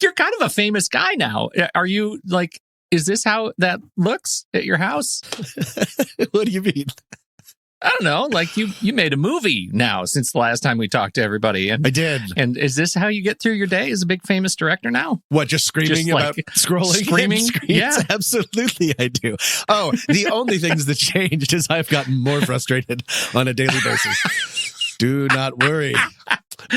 You're kind of a famous guy now. Are you like, is this how that looks at your house? What do you mean? I don't know. Like you made a movie now since the last time we talked to everybody. And I did. And is this how you get through your day as a big famous director now? What, just screaming about scrolling? Screaming? Yeah. Absolutely, I do. Oh, the only things that changed is I've gotten more frustrated on a daily basis. Do not worry.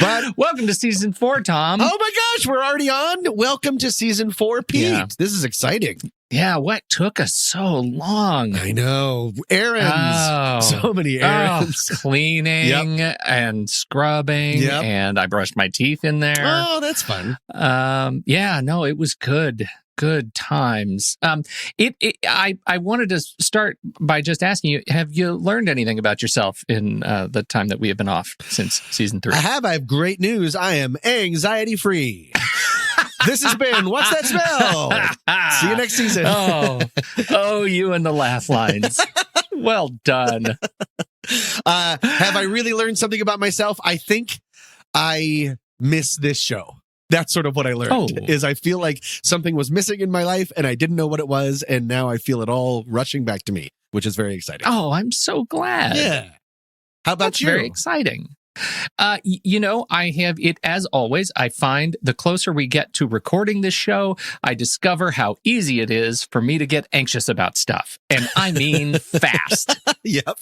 But welcome to season 4, Tom. Oh my gosh, we're already on. Welcome to season 4, Pete. Yeah. This is exciting. Yeah, what took us so long? I know. Errands. So many errands. Cleaning and scrubbing. And I brushed my teeth in there. Oh, that's fun. Yeah, no, it was good. Good times. I wanted to start by just asking you, have you learned anything about yourself in the time that we have been off since season 3? I have great news. I am anxiety free. This has been What's That Smell? See you next season. You and the laugh lines. Well done. Have I really learned something about myself? I think I miss this show. That's sort of what I learned, is I feel like something was missing in my life and I didn't know what it was. And now I feel it all rushing back to me, which is very exciting. Oh, I'm so glad. Yeah. How about you? Very exciting. I have it as always. I find the closer we get to recording this show, I discover how easy it is for me to get anxious about stuff. And I mean fast. Yep.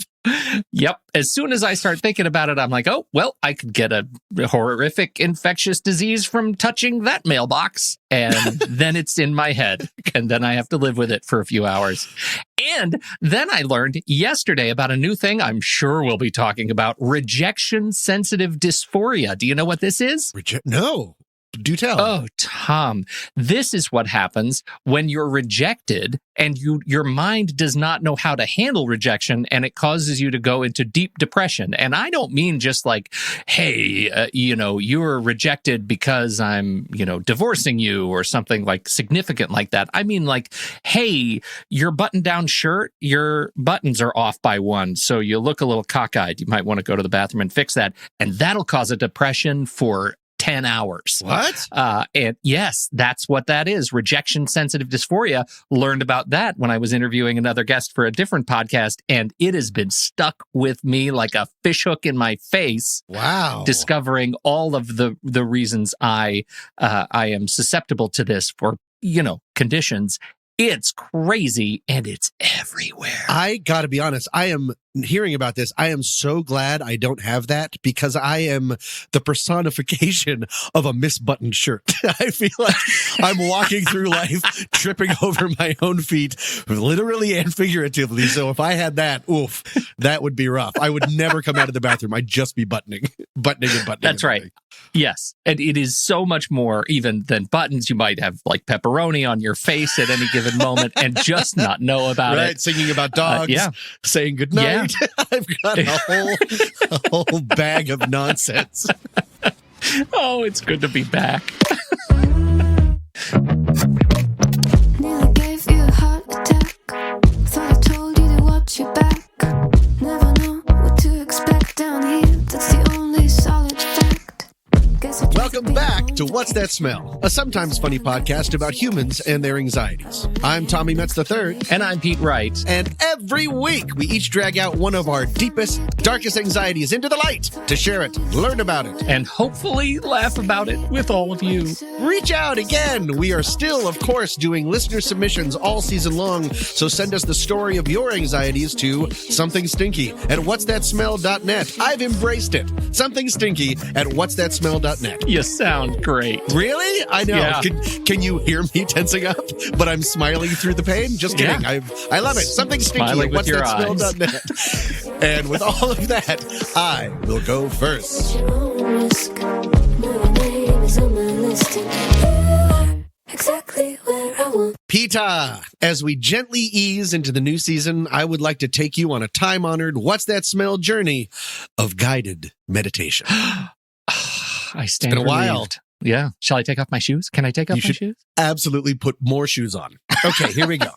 As soon as I start thinking about it, I'm like, oh, well, I could get a horrific infectious disease from touching that mailbox. And then it's in my head. And then I have to live with it for a few hours. And then I learned yesterday about a new thing I'm sure we'll be talking about, rejection-sensitive dysphoria. Do you know what this is? No. Do tell. Oh, Tom, this is what happens when you're rejected and your mind does not know how to handle rejection, and it causes you to go into deep depression. And I don't mean just like, hey, you're rejected because I'm, divorcing you or something like significant like that. I mean like, hey, your button-down shirt, your buttons are off by one, so you look a little cockeyed. You might want to go to the bathroom and fix that. And that'll cause a depression for 10 hours. What? And yes, that's what that is. Rejection sensitive dysphoria. Learned about that when I was interviewing another guest for a different podcast, and it has been stuck with me like a fishhook in my face. Wow. Discovering all of the reasons I am susceptible to this for, conditions. It's crazy and it's everywhere. I gotta be honest. I am hearing about this. I am so glad I don't have that, because I am the personification of a misbuttoned shirt. I feel like I'm walking through life tripping over my own feet, literally and figuratively. So if I had that, that would be rough. I would never come out of the bathroom. I'd just be buttoning. That's right. Yes. And it is so much more even than buttons. You might have like pepperoni on your face at any given moment and just not know about it. Right. Singing about dogs, saying goodnight. Yeah. I've got a whole bag of nonsense. Oh, it's good to be back. Nearly gave you a heart attack. Thought I told you to watch your back. Never know what to expect down here. That's the only solid fact. Welcome back to What's That Smell? A sometimes funny podcast about humans and their anxieties. I'm Tommy Metz III. And I'm Pete Wright. And every week, we each drag out one of our deepest, darkest anxieties into the light to share it, learn about it, and hopefully laugh about it with all of you. Reach out again. We are still, of course, doing listener submissions all season long, so send us the story of your anxieties to Something Stinky at whatsthatsmell.net. I've embraced it. Something Stinky at whatsthatsmell.net. You sound great. Really? I know. Yeah. Can you hear me tensing up? But I'm smiling through the pain? Just kidding. Yeah. I love it. Something Stinky at whatsthatsmell.net. And with all of that, I will go first. Exactly where I want. Peta, as we gently ease into the new season, I would like to take you on a time-honored What's That Smell journey of guided meditation. I stand It's been a while. relieved. Yeah. Shall I take off my shoes? Can I take off my shoes? Absolutely put more shoes on. Okay, here we go.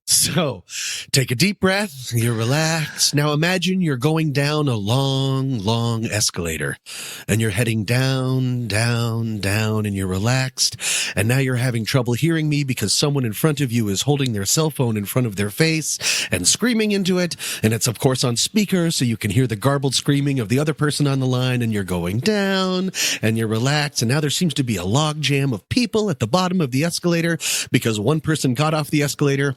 So take a deep breath. You're relaxed. Now imagine you're going down a long, long escalator and you're heading down, down, down, and you're relaxed. And now you're having trouble hearing me because someone in front of you is holding their cell phone in front of their face and screaming into it. And it's, of course, on speaker, so you can hear the garbled screaming of the other person on the line. And you're going down and you're relaxed. And now there seems to be a log jam of people at the bottom of the escalator because one person got off the escalator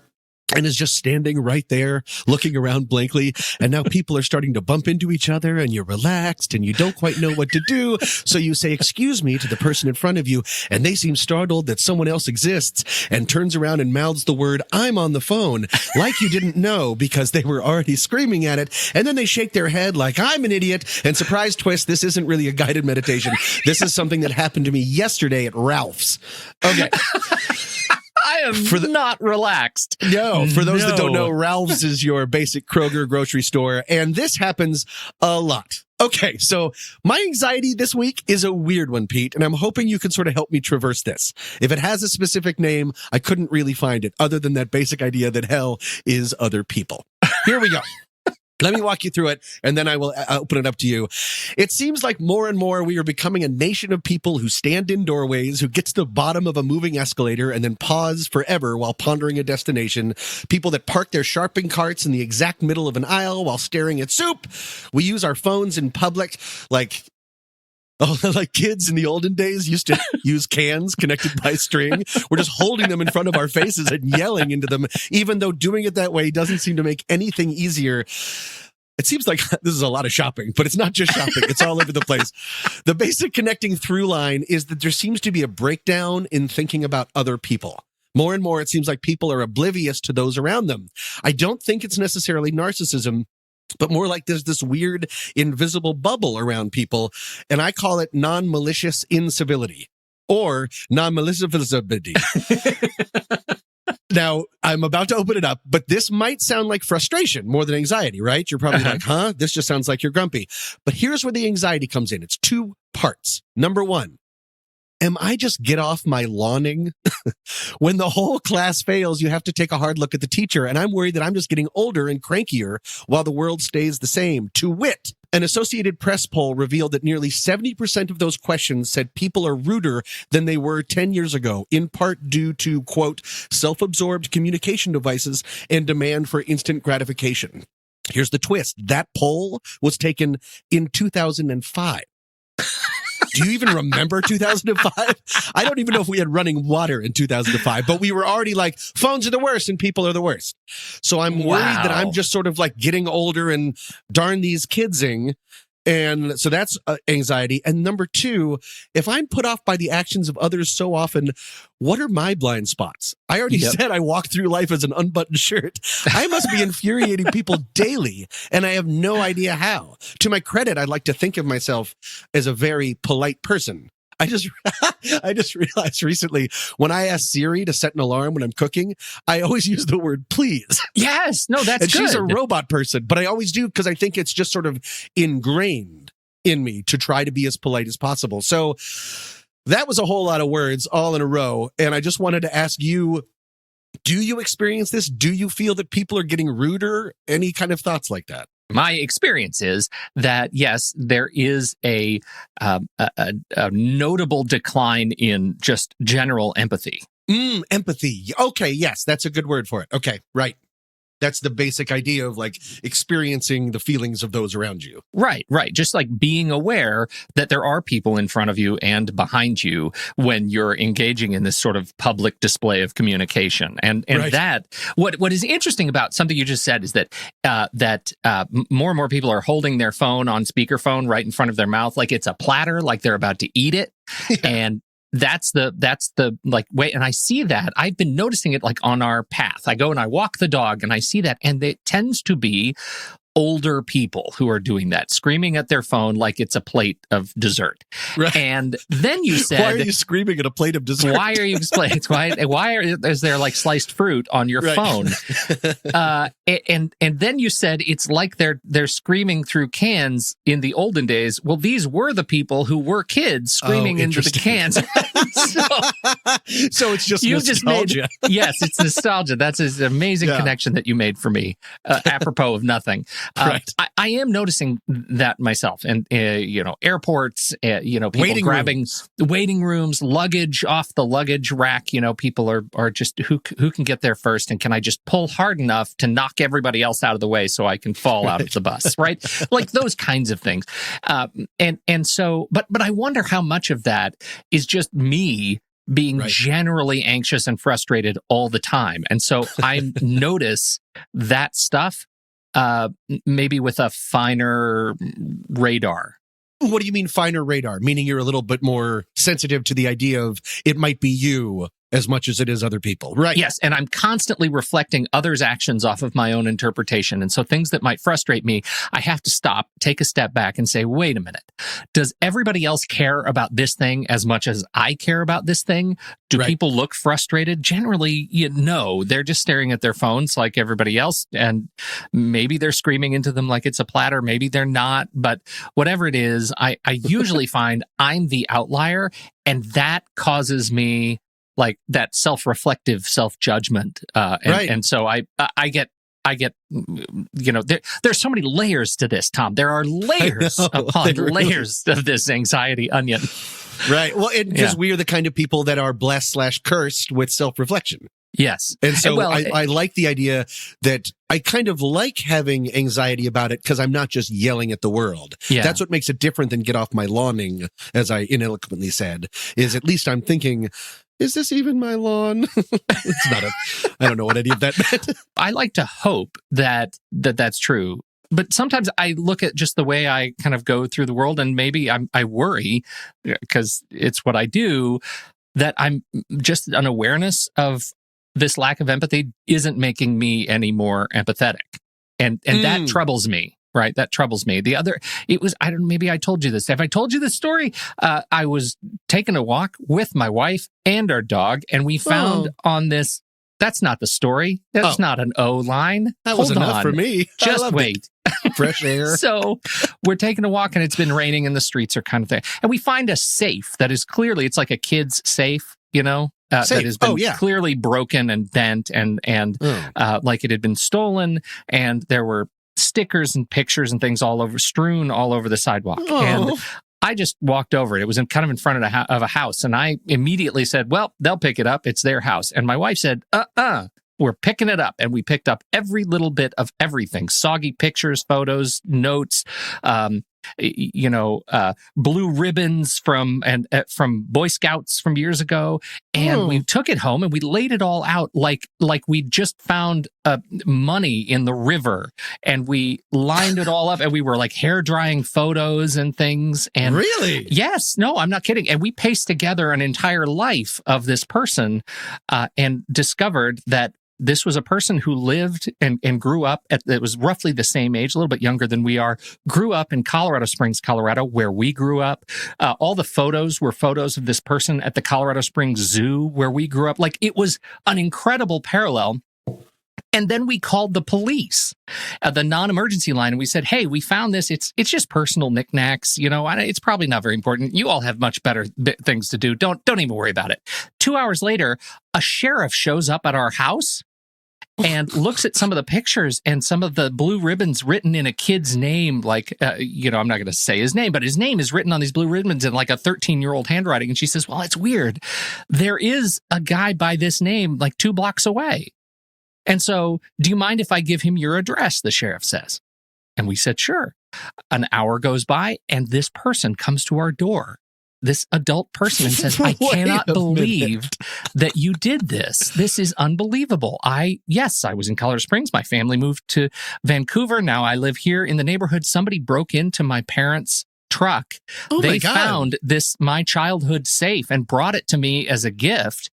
and is just standing right there looking around blankly. And now people are starting to bump into each other and you're relaxed and you don't quite know what to do. So you say, excuse me, to the person in front of you. And they seem startled that someone else exists and turns around and mouths the word, I'm on the phone, like you didn't know because they were already screaming at it. And then they shake their head like, I'm an idiot. And surprise twist, this isn't really a guided meditation. This is something that happened to me yesterday at Ralph's. Okay. I am not relaxed. No, for those that don't know, Ralph's is your basic Kroger grocery store, and this happens a lot. Okay, so my anxiety this week is a weird one, Pete, and I'm hoping you can sort of help me traverse this. If it has a specific name, I couldn't really find it, other than that basic idea that hell is other people. Here we go. Let me walk you through it, and then I will open it up to you. It seems like more and more we are becoming a nation of people who stand in doorways, who get to the bottom of a moving escalator and then pause forever while pondering a destination. People that park their shopping carts in the exact middle of an aisle while staring at soup. We use our phones in public like kids in the olden days used to use cans connected by string. We're just holding them in front of our faces and yelling into them, even though doing it that way doesn't seem to make anything easier. It seems like this is a lot of shopping, but it's not just shopping. It's all over the place. The basic connecting through line is that there seems to be a breakdown in thinking about other people. More and more, it seems like people are oblivious to those around them. I don't think it's necessarily narcissism, but more like there's this weird invisible bubble around people, and I call it non-malicious incivility or non-maliciability. Now, I'm about to open it up, but this might sound like frustration more than anxiety, right? You're probably like, huh? This just sounds like you're grumpy. But here's where the anxiety comes in. It's two parts. Number one, am I just get off my lawning? When the whole class fails, you have to take a hard look at the teacher. And I'm worried that I'm just getting older and crankier while the world stays the same. To wit, an Associated Press poll revealed that nearly 70% of those questions said people are ruder than they were 10 years ago, in part due to, quote, self-absorbed communication devices and demand for instant gratification. Here's the twist. That poll was taken in 2005. Do you even remember 2005? I don't even know if we had running water in 2005, but we were already like, phones are the worst and people are the worst. So I'm worried that I'm just sort of like getting older and darn these kidsing. And so that's anxiety. And number two, if I'm put off by the actions of others so often, what are my blind spots? I already said I walk through life as an unbuttoned shirt. I must be infuriating people daily, and I have no idea how. To my credit, I'd like to think of myself as a very polite person. I just realized recently when I ask Siri to set an alarm when I'm cooking, I always use the word please. Yes. No, that's and good. She's a robot person, but I always do because I think it's just sort of ingrained in me to try to be as polite as possible. So that was a whole lot of words all in a row. And I just wanted to ask you, do you experience this? Do you feel that people are getting ruder? Any kind of thoughts like that? My experience is that, yes, there is a notable decline in just general empathy. Empathy. Okay, yes, that's a good word for it. Okay, right. That's the basic idea of like experiencing the feelings of those around you. Right. Just like being aware that there are people in front of you and behind you when you're engaging in this sort of public display of communication. And right. That what is interesting about something you just said is that more and more people are holding their phone on speakerphone right in front of their mouth, like it's a platter, like they're about to eat it. Yeah. And that's the like way. And I see that. I've been noticing it like on our path. I go and I walk the dog and I see that. And it tends to be older people who are doing that, screaming at their phone like it's a plate of dessert. Right. And then you said, why are you screaming at a plate of dessert? Why are you explaining? Is there like sliced fruit on your phone? And then you said it's like they're screaming through cans in the olden days. Well, these were the people who were kids screaming into the cans. So it's just nostalgia. Yes, it's nostalgia. That's an amazing connection that you made for me, apropos of nothing. Right. I am noticing that myself, and airports, people grabbing waiting rooms, luggage off the luggage rack. People are just who can get there first, and can I just pull hard enough to knock everybody else out of the way so I can fall out of the bus, right? Like those kinds of things. And so, but I wonder how much of that is just me being generally anxious and frustrated all the time. And so I notice that stuff maybe with a finer radar. What do you mean finer radar? Meaning you're a little bit more sensitive to the idea of it might be you as much as it is other people, right? Yes, and I'm constantly reflecting others' actions off of my own interpretation. And so things that might frustrate me, I have to stop, take a step back and say, wait a minute. Does everybody else care about this thing as much as I care about this thing? Do people look frustrated? Generally, they're just staring at their phones like everybody else. And maybe they're screaming into them like it's a platter. Maybe they're not. But whatever it is, I usually find I'm the outlier. And that causes me like that self-reflective self-judgment. And so I get, there's so many layers to this, Tom. There are layers upon layers of this anxiety onion. Right. Well, because we are the kind of people that are blessed/cursed with self-reflection. Yes. And so I like the idea that I kind of like having anxiety about it because I'm not just yelling at the world. Yeah. That's what makes it different than get off my lawning, as I ineloquently said, is at least I'm thinking, is this even my lawn? It's not I don't know what any of that meant. I like to hope that that's true. But sometimes I look at just the way I kind of go through the world, and maybe I worry, because it's what I do, that I'm just an awareness of this lack of empathy isn't making me any more empathetic. And that troubles me. Right. That troubles me. Maybe I told you this. Have I told you this story? I was taking a walk with my wife and our dog, and we found on this. That's not the story. That's not an O line. That was enough for me. Just wait. Fresh air. So we're taking a walk, and it's been raining, and the streets are kind of there. And we find a safe that is clearly, it's like a kid's safe, that has been clearly broken and bent and like it had been stolen. And there were stickers and pictures and things strewn all over the sidewalk. Oh. And I just walked over it. It was kind of in front of a house. And I immediately said, well, they'll pick it up. It's their house. And my wife said, we're picking it up. And we picked up every little bit of everything: soggy pictures, photos, notes, blue ribbons from Boy Scouts from years ago. And we took it home and we laid it all out like we just found money in the river, and we lined it all up, and we were like hair drying photos and things. And really? Yes. No, I'm not kidding. And we paced together an entire life of this person and discovered that this was a person who lived and grew up it was roughly the same age, a little bit younger than we are, grew up in Colorado Springs, Colorado, where we grew up. All the photos were photos of this person at the Colorado Springs Zoo, where we grew up. Like, it was an incredible parallel. And then we called the police, the non-emergency line, and we said, hey, we found this. It's just personal knickknacks. It's probably not very important. You all have much better things to do. Don't even worry about it. 2 hours later, a sheriff shows up at our house and looks at some of the pictures and some of the blue ribbons written in a kid's name. Like, I'm not going to say his name, but his name is written on these blue ribbons in like a 13-year-old handwriting. And she says, well, it's weird. There is a guy by this name like 2 blocks away. And so, do you mind if I give him your address? The sheriff says. And we said, sure. An hour goes by, and this person comes to our door, this adult person, and says, I cannot believe that you did this. This is unbelievable. Yes, I was in Colorado Springs. My family moved to Vancouver. Now I live here in the neighborhood. Somebody broke into my parents' truck. They found my childhood safe and brought it to me as a gift.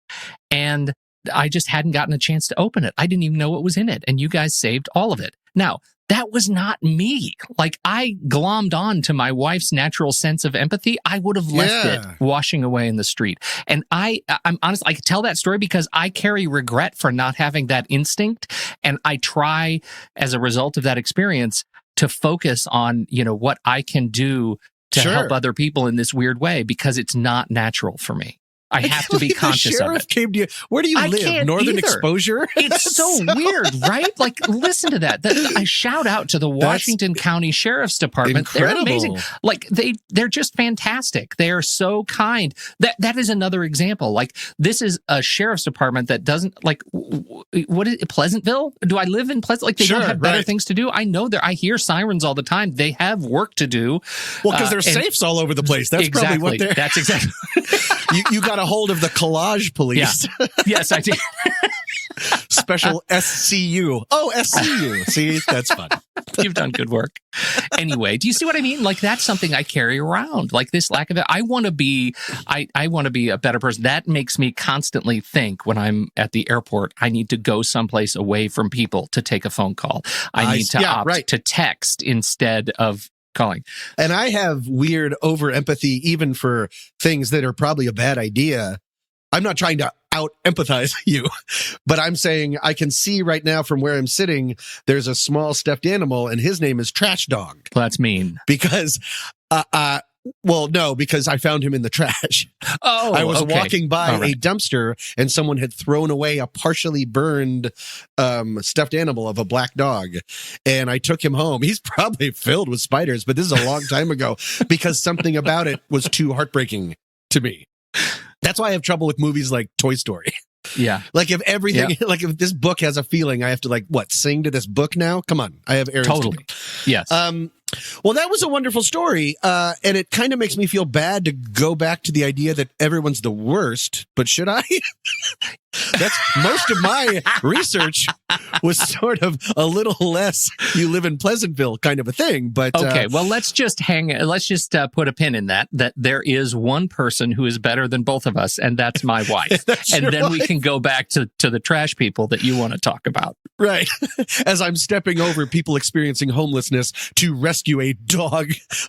And I just hadn't gotten a chance to open it. I didn't even know what was in it. And you guys saved all of it. Now, that was not me. Like, I glommed on to my wife's natural sense of empathy. I would have left it washing away in the street. And I'm honest, I could tell that story because I carry regret for not having that instinct. And I try, as a result of that experience, to focus on, what I can do to help other people in this weird way, because it's not natural for me. I have to be conscious of it. Came to you. Where do you live? Northern either. Exposure? It's so weird, right? Like, listen to that. I shout out to the Washington County Sheriff's Department. Incredible. They're amazing. Like, they're just fantastic. They are so kind. That is another example. Like, this is a sheriff's department that doesn't, like, what is it, Pleasantville? Do I live in Pleasantville? Like, they don't have better things to do. I know I hear sirens all the time. They have work to do. Well, because there's safes all over the place. That's exactly, probably what they're... That's exactly... You got a hold of the collage police. Yeah. Yes, I did. Special SCU. Oh, SCU. See, that's fun. You've done good work. Anyway, do you see what I mean? Like, that's something I carry around. Like, this lack of it. I want to be a better person. That makes me constantly think when I'm at the airport, I need to go someplace away from people to take a phone call. I need to opt to text instead of calling. And I have weird over empathy even for things that are probably a bad idea. I'm not trying to out empathize you, but I'm saying I can see right now from where I'm sitting, there's a small stuffed animal and his name is Trash Dog. Well, that's mean. Because, because I found him in the trash. Oh, I was walking by right. a dumpster and someone had thrown away a partially burned stuffed animal of a black dog. And I took him home. He's probably filled with spiders, but this is a long time ago because something about it was too heartbreaking to me. That's why I have trouble with movies like Toy Story. Yeah. Like if everything, like if this book has a feeling, I have to sing to this book now? Come on. I have errands to do. Yes. Well, that was a wonderful story. And it kind of makes me feel bad to go back to the idea that everyone's the worst, but should I? That's most of my research was sort of a little less you live in Pleasantville kind of a thing. But okay, well, let's just put a pin in that there is one person who is better than both of us, and that's my wife. And then we can go back to the trash people that you want to talk about. Right. As I'm stepping over people experiencing homelessness to rescue a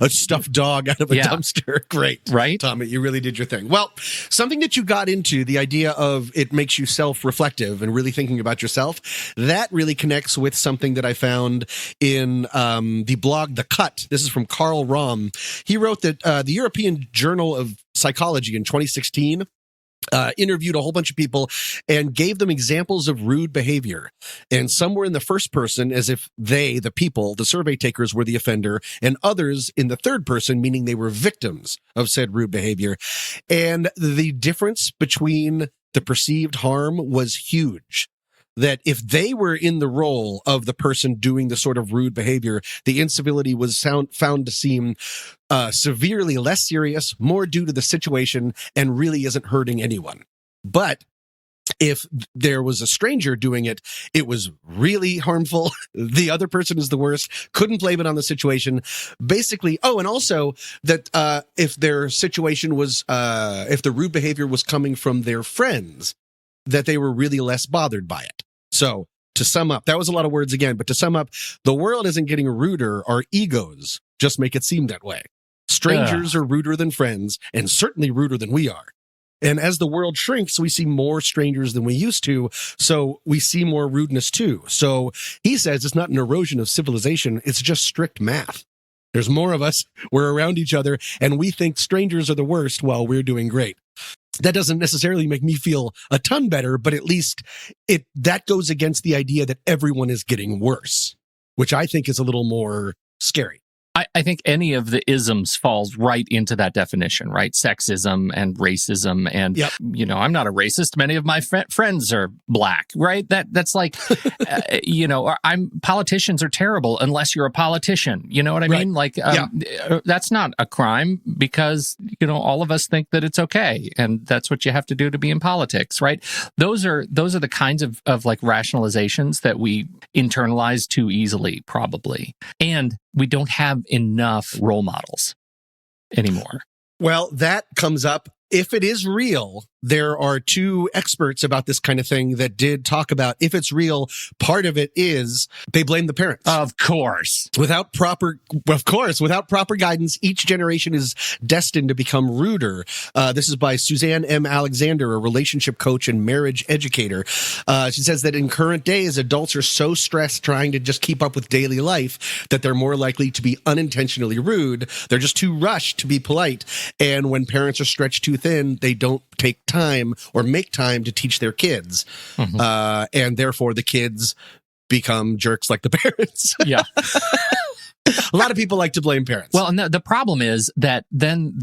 stuffed dog out of a dumpster. Great. Right? Tommy, you really did your thing. Well, something that you got into, the idea of it makes you self-reflective and really thinking about yourself, that really connects with something that I found in the blog The Cut. This is from Carl Rom. He wrote that the European Journal of Psychology in 2016 interviewed a whole bunch of people and gave them examples of rude behavior. And some were in the first person as if they, the people, the survey takers, were the offender, and others in the third person, meaning they were victims of said rude behavior. And the difference between the perceived harm was huge. That if they were in the role of the person doing the sort of rude behavior, the incivility was found to seem severely less serious, more due to the situation, and really isn't hurting anyone. But if there was a stranger doing it, it was really harmful. The other person is the worst. Couldn't blame it on the situation. Basically, and also that if their situation was, if the rude behavior was coming from their friends, that they were really less bothered by it. So to sum up, that was a lot of words again, but to sum up, the world isn't getting ruder. Our egos just make it seem that way. Strangers are ruder than friends, and certainly ruder than we are. And as the world shrinks, we see more strangers than we used to, so we see more rudeness too. So he says it's not an erosion of civilization, it's just strict math. There's more of us, we're around each other, and we think strangers are the worst while we're doing great. That doesn't necessarily make me feel a ton better, but at least that goes against the idea that everyone is getting worse, which I think is a little more scary. I think any of the isms falls right into that definition, right? Sexism and racism. And, I'm not a racist. Many of my friends are black, right? That's like, politicians are terrible unless you're a politician. You know what I mean? Like, that's not a crime because, all of us think that it's okay. And that's what you have to do to be in politics, right? Those are the kinds of like rationalizations that we internalize too easily, probably. And we don't have enough role models anymore. Well, that comes up. If it is real there are two experts about this kind of thing that did talk about if it's real, part of it is they blame the parents. Of course. Without proper guidance, each generation is destined to become ruder. This is by Suzanne M. Alexander, a relationship coach and marriage educator. She says that in current days, adults are so stressed trying to just keep up with daily life that they're more likely to be unintentionally rude. They're just too rushed to be polite. And when parents are stretched too thin, they don't take time or make time to teach their kids. Mm-hmm. And therefore the kids become jerks like the parents. Yeah. A lot of people like to blame parents. Well, and the problem is that then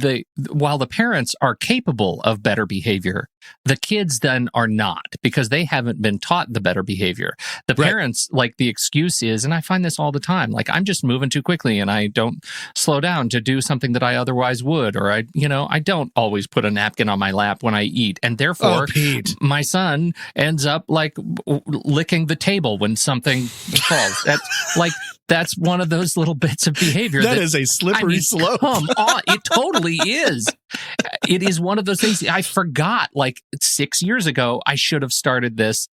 while the parents are capable of better behavior, the kids then are not, because they haven't been taught the better behavior. The parents, like, the excuse is, and I find this all the time, like, I'm just moving too quickly and I don't slow down to do something that I otherwise would, or I don't always put a napkin on my lap when I eat, and therefore my son ends up like licking the table when something falls. That's one of those little bits of behavior. That is a slippery slope. Come on. It totally is. It is one of those things. I forgot, like 6 years ago, I should have started this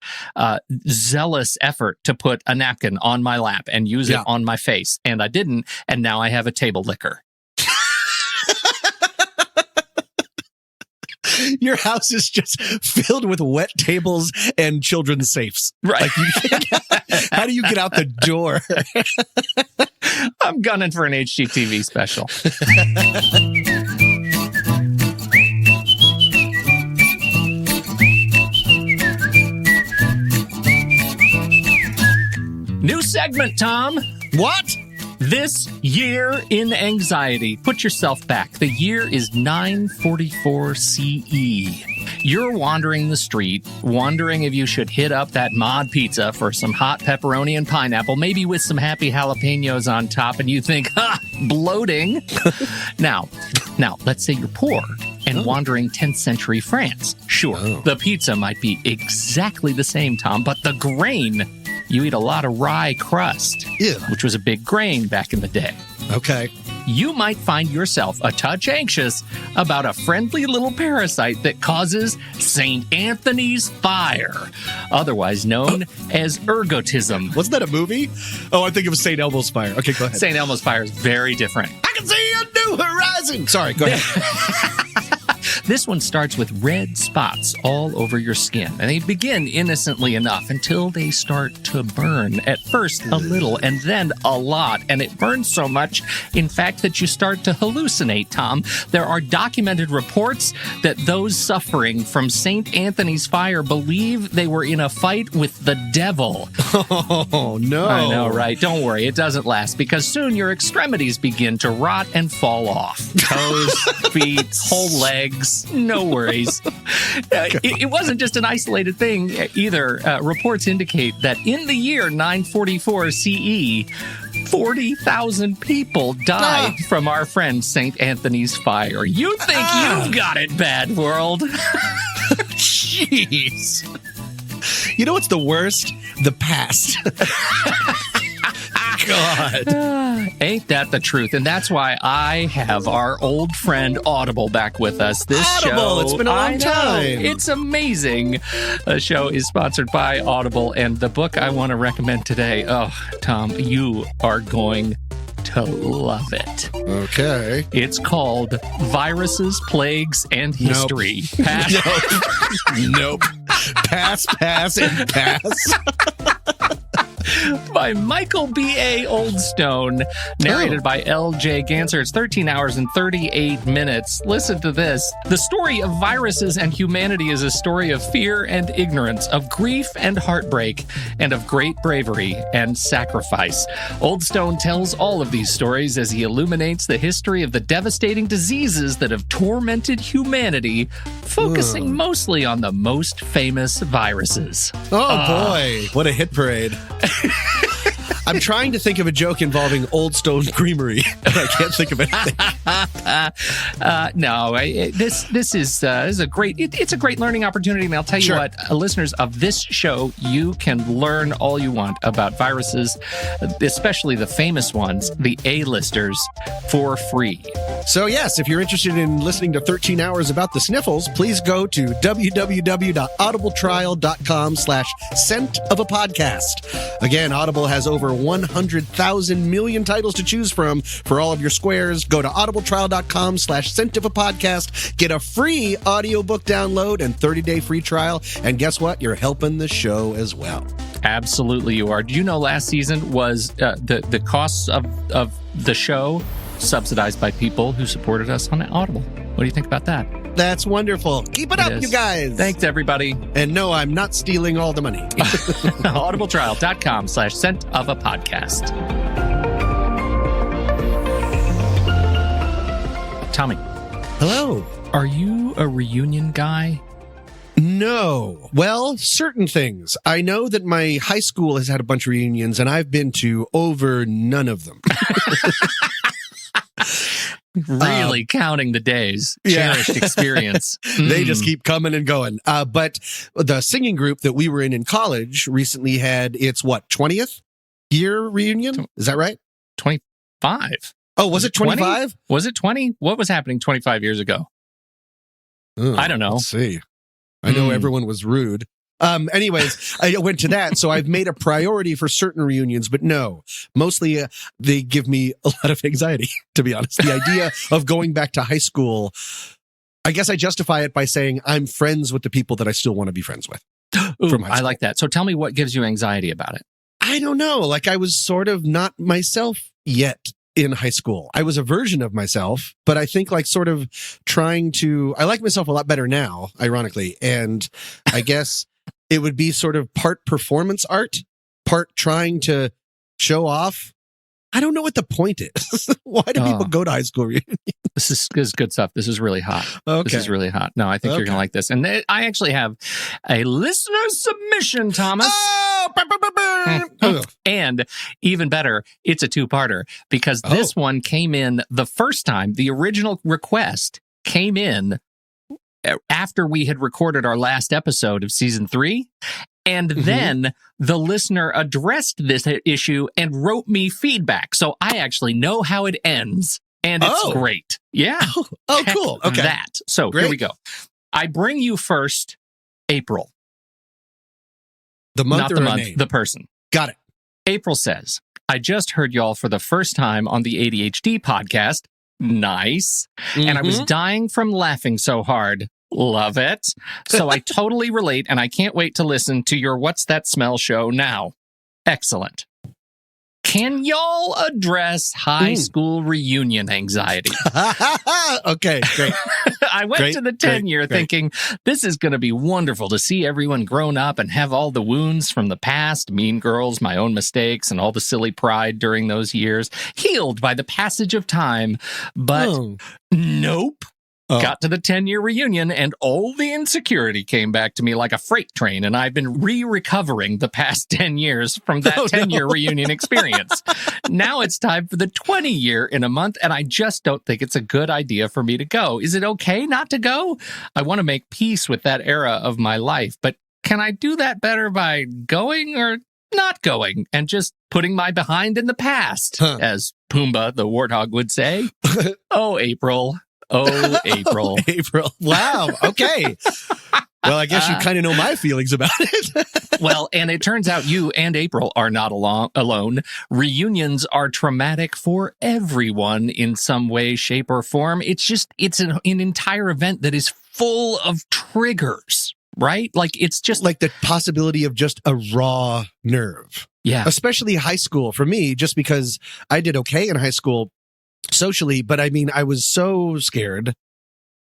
zealous effort to put a napkin on my lap and use it on my face. And I didn't. And now I have a table licker. Your house is just filled with wet tables and children's safes. Right. How do you get out the door? I'm gunning for an HGTV special. New segment, Tom. What? This year in anxiety. Put yourself back. The year is 944 CE. You're wandering the street, wondering if you should hit up that Mod Pizza for some hot pepperoni and pineapple, maybe with some happy jalapenos on top, and you think, ha, bloating. Now, let's say you're poor and wandering 10th century France. Sure, the pizza might be exactly the same, Tom, but the grain, you eat a lot of rye crust, which was a big grain back in the day. Okay. You might find yourself a touch anxious about a friendly little parasite that causes St. Anthony's fire, otherwise known as ergotism. Wasn't that a movie? Oh, I think it was St. Elmo's fire. Okay, go ahead. St. Elmo's fire is very different. I can see a new horizon. Sorry, go ahead. This one starts with red spots all over your skin, and they begin innocently enough until they start to burn. At first, a little, and then a lot, and it burns so much, in fact, that you start to hallucinate, Tom. There are documented reports that those suffering from St. Anthony's fire believe they were in a fight with the devil. Oh, no. I know, right? Don't worry, it doesn't last, because soon your extremities begin to rot and fall off. Toes, feet, whole legs. No worries. It wasn't just an isolated thing either. Reports indicate that in the year 944 CE, 40,000 people died from our friend St. Anthony's fire. You think you've got it bad, world. Jeez. You know what's the worst? The past. God. Ain't that the truth? And that's why I have our old friend Audible back with us. This Audible, show, it's been a long time. It's amazing. The show is sponsored by Audible, and the book I want to recommend today, oh, Tom, you are going to love it. Okay. It's called Viruses, Plagues, and History. Nope. Nope. Pass, and pass. By Michael B.A. Oldstone, narrated by L.J. Ganser. It's 13 hours and 38 minutes. Listen to this. The story of viruses and humanity is a story of fear and ignorance, of grief and heartbreak, and of great bravery and sacrifice. Oldstone tells all of these stories as he illuminates the history of the devastating diseases that have tormented humanity, focusing mostly on the most famous viruses. Oh, boy. What a hit parade. I'm trying to think of a joke involving Old Stone Creamery, and I can't think of anything. This is a great. It's a great learning opportunity, and I'll tell you Sure. what, listeners of this show, you can learn all you want about viruses, especially the famous ones, the A-listers, for free. So yes, if you're interested in listening to 13 hours about the sniffles, please go to www.audibletrial.com/scent of a podcast. Again, Audible has over 100,000 million titles to choose from for all of your squares. Go to audibletrial.com/scent of a podcast. Get a free audiobook download and 30-day free trial. And guess what? You're helping the show as well. Absolutely, you are. Do you know last season was the costs of the show subsidized by people who supported us on Audible? What do you think about that? That's wonderful. Keep it up, is. you guys. Thanks, everybody. And no, I'm not stealing all the money. audibletrial.com/scent of a podcast. Tommy, Hello. are you a reunion guy? No. Well, certain things. I know that my high school has had a bunch of reunions, and I've been to over none of them. Really counting the days. Yeah. Cherished experience. They just keep coming and going. But the singing group that we were in college recently had its, 20th year reunion? Is that right? 25. Oh, was it 25? Was it 20? What was happening 25 years ago? I don't know. Let's see. I know everyone was rude. Anyways, I went to that. So I've made a priority for certain reunions, but no, mostly they give me a lot of anxiety, to be honest. The idea of going back to high school, I guess I justify it by saying I'm friends with the people that I still want to be friends with. Ooh, from high I school. like that. So tell me what gives you anxiety about it. I don't know. Like I was sort of not myself yet in high school. I was a version of myself, but I think like sort of I like myself a lot better now, ironically. And I guess it would be sort of part performance art, part trying to show off. I don't know what the point is. Why do people go to high school reunions? This is good stuff. This is really hot. Okay. This is really hot. No, I think you're going to like this. And I actually have a listener submission, Thomas. Oh! And even better, it's a two-parter because this one came in the first time. The original request came in after we had recorded our last episode of season 3. And then the listener addressed this issue and wrote me feedback. So I actually know how it ends. And it's great. Yeah. Oh, cool. Okay. That. So Great. Here we go. I bring you first April. The month Not or the a month, name? the person. Got it. April says, I just heard y'all for the first time on the ADHD podcast. Nice. And I was dying from laughing so hard. Love it. So I totally relate, and I can't wait to listen to your What's That Smell show now. Excellent. Can y'all address high school reunion anxiety? Okay, great. I went to the 10-year thinking this is going to be wonderful to see everyone grown up and have all the wounds from the past, Mean Girls, my own mistakes, and all the silly pride during those years healed by the passage of time. But nope. Got to the 10-year reunion and all the insecurity came back to me like a freight train, and I've been recovering the past 10 years from that 10-year reunion experience. Now it's time for the 20-year in a month, and I just don't think it's a good idea for me to go. Is it okay not to go? I want to make peace with that era of my life, but can I do that better by going or not going and just putting my behind in the past, as Pumbaa the warthog would say? Oh, April. Oh, April. April. Wow. Okay. Well, I guess you kind of know my feelings about it. Well, and it turns out you and April are not alone. Reunions are traumatic for everyone in some way, shape, or form. It's an entire event that is full of triggers, right? Like it's just like the possibility of just a raw nerve. Yeah. Especially high school for me, just because I did okay in high school socially, but I mean, I was so scared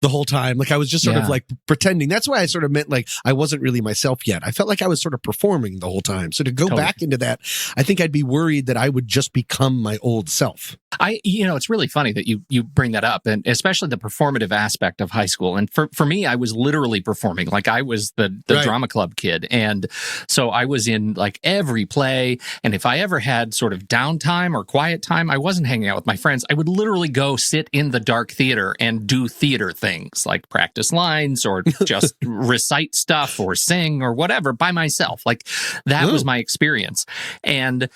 the whole time. Like I was just sort of Yeah. like pretending. That's why I sort of meant like I wasn't really myself yet. I felt like I was sort of performing the whole time. So to go Totally. back into that, I think I'd be worried that I would just become my old self. It's really funny that you bring that up, and especially the performative aspect of high school. And for me, I was literally performing. Like I was the Right. drama club kid. And so I was in like every play. And if I ever had sort of downtime or quiet time, I wasn't hanging out with my friends. I would literally go sit in the dark theater and do theater things like practice lines or just recite stuff or sing or whatever by myself. Like that was Ooh. my experience. And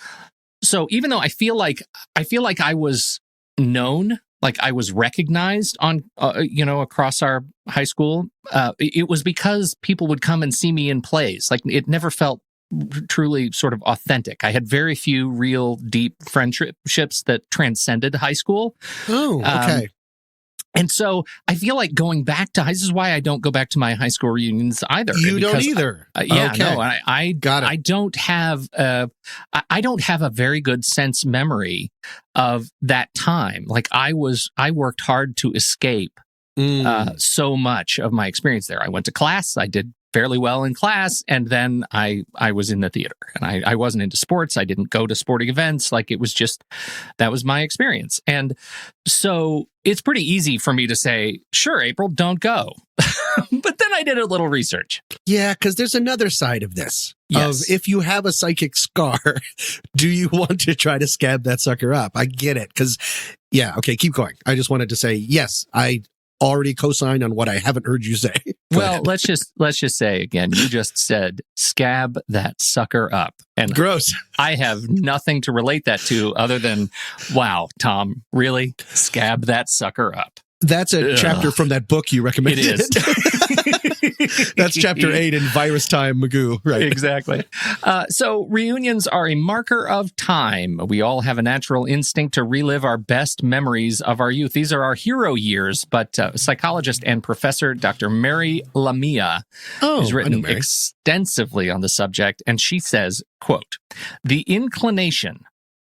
so even though I feel like I was known, like I was recognized on, across our high school, it was because people would come and see me in plays. Like it never felt truly sort of authentic. I had very few real deep friendships that transcended high school. Oh, okay. And so I feel like going back to this is why I don't go back to my high school reunions either. You don't because either. Yeah, Okay. no, I Got it. I don't have I don't have a very good sense memory of that time. Like I worked hard to escape so much of my experience there. I went to class, I did fairly well in class, and then I was in the theater, and I wasn't into sports. I didn't go to sporting events. Like it was just that was my experience, and so it's pretty easy for me to say, sure, April, don't go. But then I did a little research. Yeah, because there's another side of this. Yes. Of if you have a psychic scar, do you want to try to scab that sucker up? I get it. Because, yeah, okay, keep going. I just wanted to say, yes, I already co-signed on what I haven't heard you say. Go Well, ahead. let's just say again, you just said scab that sucker up. And Gross. I have nothing to relate that to other than, wow, Tom, really? Scab that sucker up. That's a Ugh. chapter from that book you recommended. It is. That's chapter 8 in Virus Time, Magoo. Right. Exactly. So reunions are a marker of time. We all have a natural instinct to relive our best memories of our youth. These are our hero years, but psychologist and professor Dr. Mary Lamia Oh, has I know written Mary. extensively on the subject, and she says, quote, "The inclination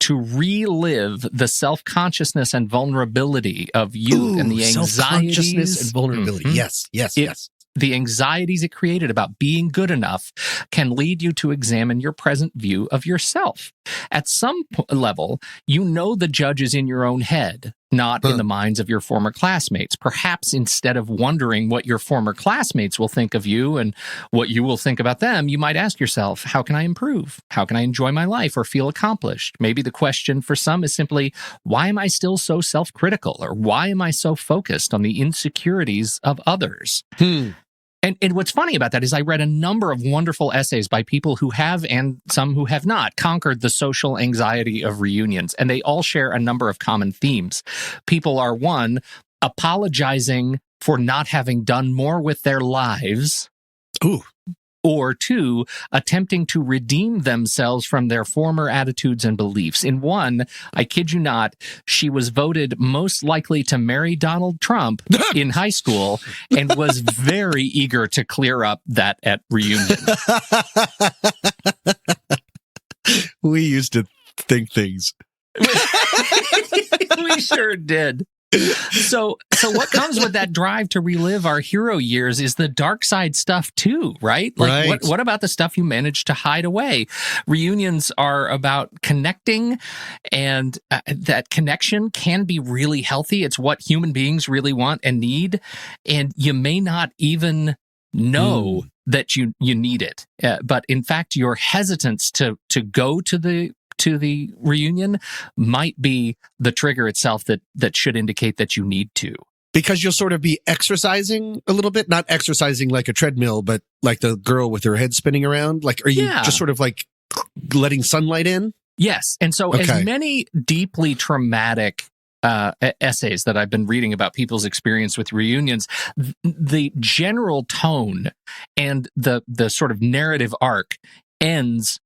to relive the self-consciousness and vulnerability of youth and the self-consciousness anxieties and vulnerability. Mhm. Yes, yes, It- yes. the anxieties it created about being good enough can lead you to examine your present view of yourself. At some level, you know the judge is in your own head, not in the minds of your former classmates. Perhaps instead of wondering what your former classmates will think of you and what you will think about them, you might ask yourself, how can I improve? How can I enjoy my life or feel accomplished? Maybe the question for some is simply, why am I still so self-critical? Or why am I so focused on the insecurities of others? And what's funny about that is I read a number of wonderful essays by people who have, and some who have not, conquered the social anxiety of reunions. And they all share a number of common themes. People are, one, apologizing for not having done more with their lives. Ooh. Or two, attempting to redeem themselves from their former attitudes and beliefs. In one, I kid you not, she was voted most likely to marry Donald Trump in high school and was very eager to clear up that at reunion. We used to think things. We sure did. So what comes with that drive to relive our hero years is the dark side stuff too, right? Like Right. what about the stuff you managed to hide away? Reunions are about connecting, and that connection can be really healthy. It's what human beings really want and need, and you may not even know that you need it. But in fact, your hesitance to go to the reunion might be the trigger itself that should indicate that you need to. Because you'll sort of be exercising a little bit, not exercising like a treadmill, but like the girl with her head spinning around. Like, are you Yeah. just sort of like letting sunlight in? Yes. And so Okay. as many deeply traumatic essays that I've been reading about people's experience with reunions, the general tone and the sort of narrative arc ends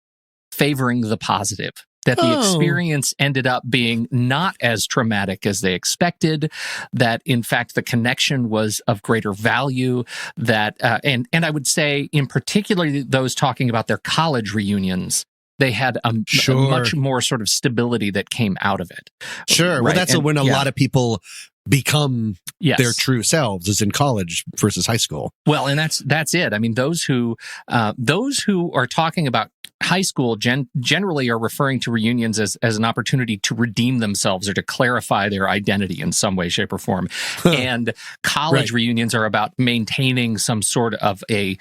favoring the positive. That the Oh. experience ended up being not as traumatic as they expected, that in fact the connection was of greater value, that and I would say in particular those talking about their college reunions, they had a Sure. much more sort of stability that came out of it. Sure. Well, Right. that's And- when a yeah. lot of people become Yes. their true selves as in college versus high school. Well, and that's it. I mean, those who are talking about high school generally are referring to reunions as an opportunity to redeem themselves or to clarify their identity in some way, shape, or form. And college Right. reunions are about maintaining some sort of a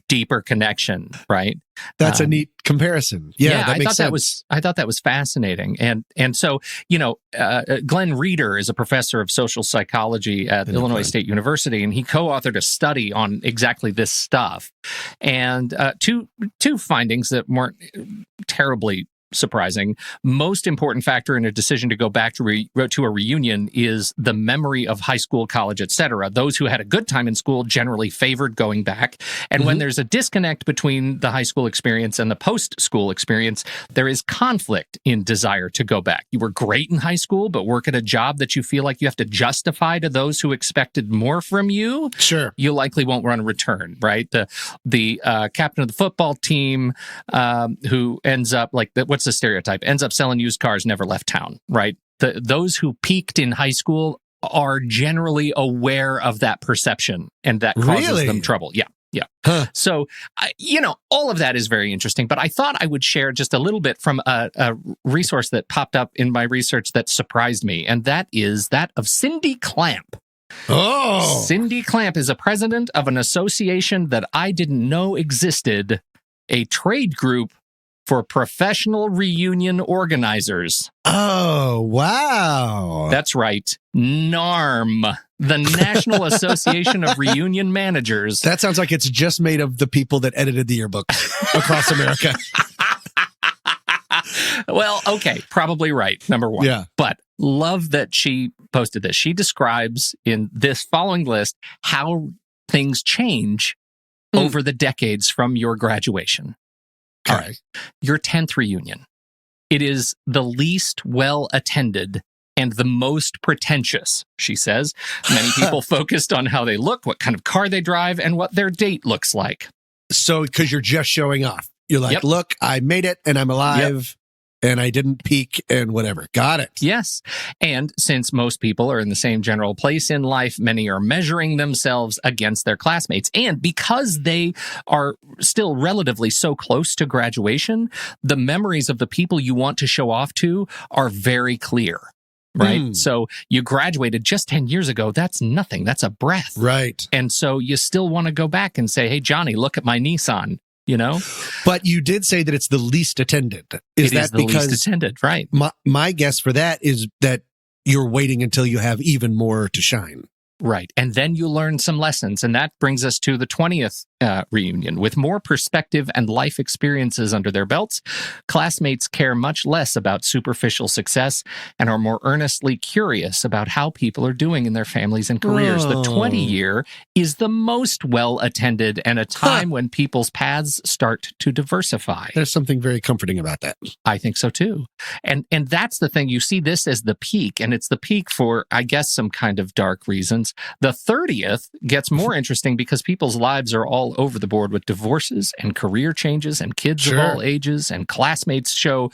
deeper connection, right? That's a neat comparison. Yeah, that I makes thought sense. I thought that was fascinating, and so Glenn Reeder is a professor of social psychology at Illinois State University, and he co-authored a study on exactly this stuff, and two findings that weren't terribly surprising. Most important factor in a decision to go back to a reunion is the memory of high school, college, etc. Those who had a good time in school generally favored going back. And when there's a disconnect between the high school experience and the post-school experience, there is conflict in desire to go back. You were great in high school, but work at a job that you feel like you have to justify to those who expected more from you. Sure. You likely won't want to return, right? The captain of the football team who ends up what's the stereotype? Ends up selling used cars, never left town, right? Those who peaked in high school are generally aware of that perception, and that causes them trouble. Yeah. Yeah. Huh. So, all of that is very interesting, but I thought I would share just a little bit from a resource that popped up in my research that surprised me, and that is that of Cindy Clamp. Oh. Cindy Clamp is a president of an association that I didn't know existed, a trade group for professional reunion organizers. Oh, wow. That's right. NARM, the National Association of Reunion Managers. That sounds like it's just made of the people that edited the yearbooks across America. Well, okay, probably right, number one. Yeah. But love that she posted this. She describes in this following list how things change over the decades from your graduation. All right. Your 10th reunion. It is the least well attended and the most pretentious, she says. Many people focused on how they look, what kind of car they drive, and what their date looks like. So, because you're just showing off. You're like, look, I made it and I'm alive and I didn't peak and whatever. Got it. Yes. And since most people are in the same general place in life, many are measuring themselves against their classmates. And because they are still relatively so close to graduation, the memories of the people you want to show off to are very clear. Right. So you graduated just 10 years ago. That's nothing. That's a breath. Right. And so you still want to go back and say, hey, Johnny, look at my Nissan. But you did say that it's the least attended. Is that the because least attended, right? My guess for that is that you're waiting until you have even more to shine. Right. And then you learn some lessons. And that brings us to the 20th reunion. With more perspective and life experiences under their belts, classmates care much less about superficial success and are more earnestly curious about how people are doing in their families and careers. The 20-year is the most well-attended and a time when people's paths start to diversify. There's something very comforting about that. I think so too. And that's the thing. You see this as the peak, and it's the peak for, I guess, some kind of dark reasons. The 30th gets more interesting because people's lives are all over the board with divorces and career changes and kids of all ages, and classmates show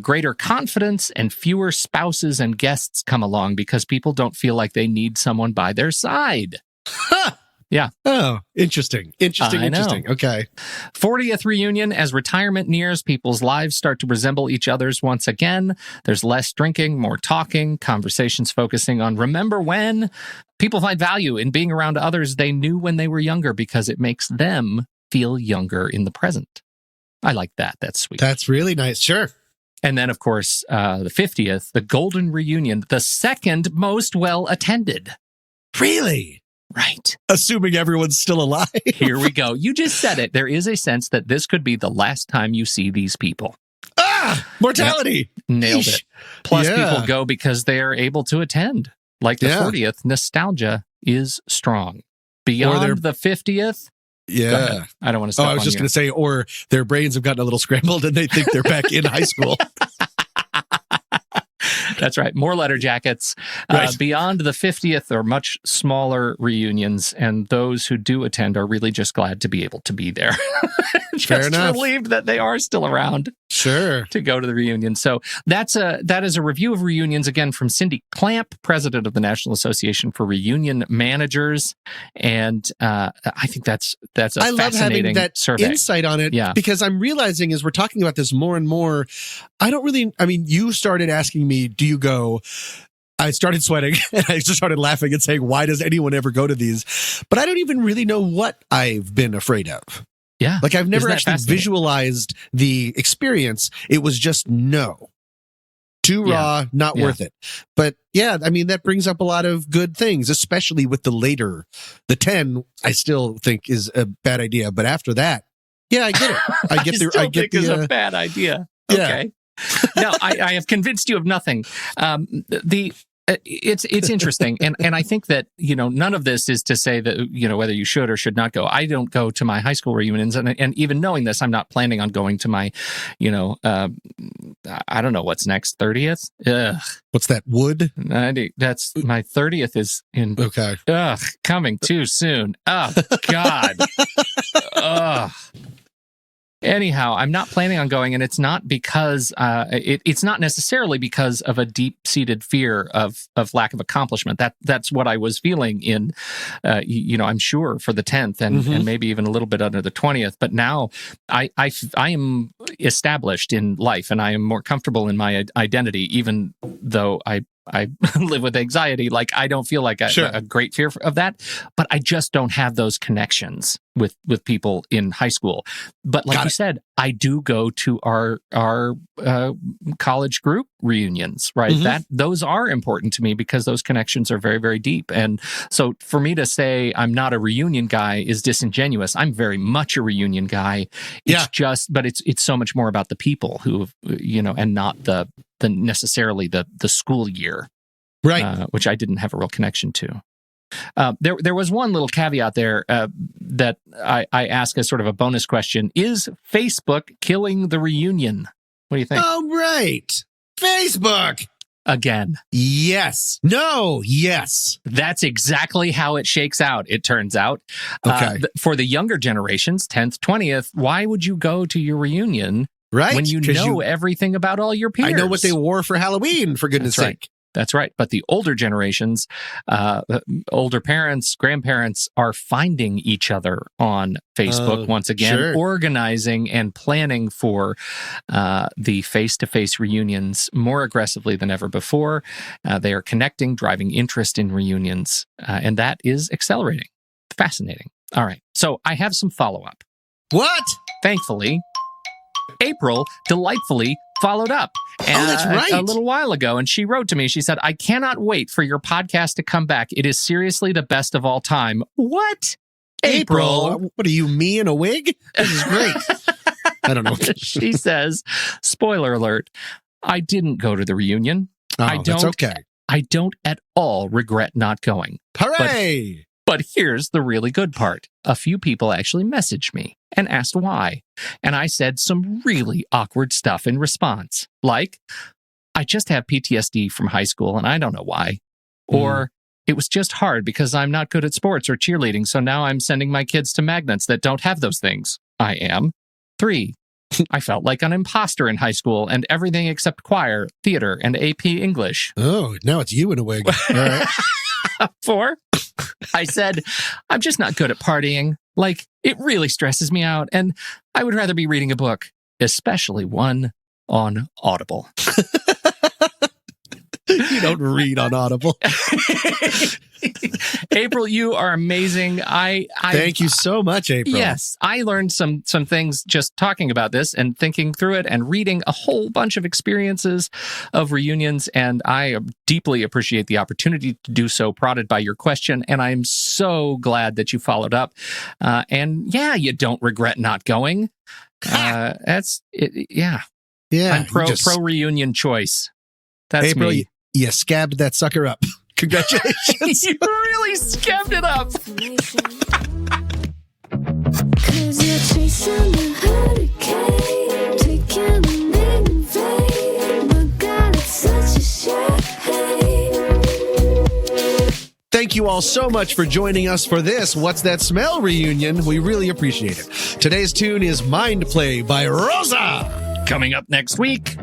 greater confidence and fewer spouses and guests come along because people don't feel like they need someone by their side. Huh. Yeah. Oh, interesting. Interesting. Okay. 40th reunion. As retirement nears, people's lives start to resemble each other's once again. There's less drinking, more talking, conversations focusing on remember when. People find value in being around others they knew when they were younger because it makes them feel younger in the present. I like that. That's sweet. That's really nice. Sure. And then, of course, the 50th, the golden reunion, the second most well attended. Really? Right. Assuming everyone's still alive. Here we go. You just said it. There is a sense that this could be the last time you see these people. Mortality. Yep. Nailed Eesh. it. Plus, Yeah. people go because they are able to attend. Like the 40th, nostalgia is strong. Beyond the 50th, yeah. I don't want to stop I was just going to say, or their brains have gotten a little scrambled and they think they're back in high school. That's right. More letter jackets. Right. Beyond the 50th are much smaller reunions, and those who do attend are really just glad to be able to be there. Just Fair enough. relieved that they are still around. Sure. to go to the reunion. So that is a review of reunions, again, from Cindy Clamp, president of the National Association for Reunion Managers. And I think that's a I love having fascinating that survey. insight on it because I'm realizing as we're talking about this more and more, you started asking me, do you go? I started sweating and I just started laughing and saying, why does anyone ever go to these? But I don't even really know what I've been afraid of. Yeah. Like I've never Isn't that actually fascinating? visualized the experience. It was just no. Too raw, not worth it. But yeah, I mean, that brings up a lot of good things, especially with the 10, I still think is a bad idea. But after that, yeah, I get it. I get it's a bad idea. Yeah. Okay. No, I have convinced you of nothing. It's interesting, and I think that none of this is to say that whether you should or should not go. I don't go to my high school reunions, and even knowing this, I'm not planning on going to my, I don't know what's next, 30th. Ugh. What's that? Wood? That's my 30th is in. Okay. Ugh, coming too soon. Oh God. Ugh. Anyhow, I'm not planning on going, and it's not because it's not necessarily because of a deep-seated fear of lack of accomplishment. That's what I was feeling in, I'm sure for the 10th and maybe even a little bit under the 20th. But now I am established in life, and I am more comfortable in my identity, even though I live with anxiety. Like I don't feel like a great fear of that, but I just don't have those connections with people in high school. But like you said, I do go to our college group reunions, right? Those are important to me because those connections are very, very deep. And so for me to say I'm not a reunion guy is disingenuous. I'm very much a reunion guy. It's but it's so much more about the people who, and not the necessarily the school year, right? Which I didn't have a real connection to. There was one little caveat there that I ask as sort of a bonus question: is Facebook killing the reunion? What do you think? Oh, right, Facebook again. Yes. No. Yes. That's exactly how it shakes out. It turns out. Okay. For the younger generations, 10th, 20th, why would you go to your reunion? Right. When you know everything about all your peers. I know what they wore for Halloween, for goodness sake. That's right. But the older generations, older parents, grandparents are finding each other on Facebook once again, organizing and planning for the face-to-face reunions more aggressively than ever before. They are connecting, driving interest in reunions, and that is accelerating. Fascinating. All right. So I have some follow-up. What? Thankfully, April delightfully followed up. That's right. A little while ago, and she wrote to me. She said, "I cannot wait for your podcast to come back. It is seriously the best of all time." What? April? What are you, me in a wig? This is great. I don't know. She says, spoiler alert, I didn't go to the reunion. That's okay. I don't at all regret not going. Hooray! But here's the really good part. A few people actually messaged me and asked why. And I said some really awkward stuff in response. Like, I just have PTSD from high school and I don't know why. Or, it was just hard because I'm not good at sports or cheerleading, so now I'm sending my kids to magnets that don't have those things. I am. 3, I felt like an imposter in high school and everything except choir, theater, and AP English. Oh, now it's you in a wig. All right. 4, I said, I'm just not good at partying. Like, it really stresses me out, and I would rather be reading a book, especially one on Audible. You don't read on Audible. April, you are amazing. Thank you so much, April. Yes, I learned some things just talking about this and thinking through it and reading a whole bunch of experiences of reunions, and I deeply appreciate the opportunity to do so, prodded by your question, and I'm so glad that you followed up. And yeah, you don't regret not going. That's it. Yeah. I'm pro reunion choice. That's April, me. You scabbed that sucker up. Congratulations. You really scabbed it up. 'Cause you're chasing the hurricane, taking the name in vain. But God, it's such a shame. Thank you all so much for joining us for this What's That Smell reunion. We really appreciate it. Today's tune is Mind Play by Rosa. Coming up next week.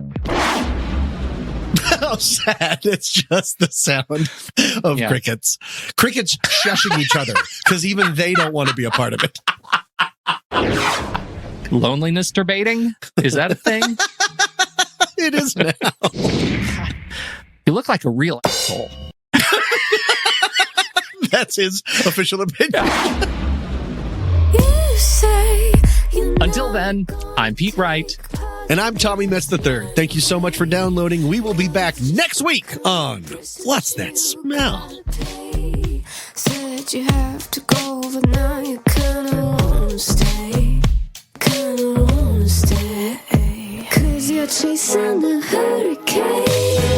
How sad. It's just the sound of Yeah. crickets. Crickets shushing each other because even they don't want to be a part of it. Loneliness debating? Is that a thing? It is now. You look like a real asshole. That's his official opinion. You say you Until then, I'm Pete Wright. And I'm Tommy Metz III. Thank you so much for downloading. We will be back next week on What's That Smell? said you have to go, but now you kinda wanna stay. Kinda wanna stay. 'Cause you're chasing the hurricane.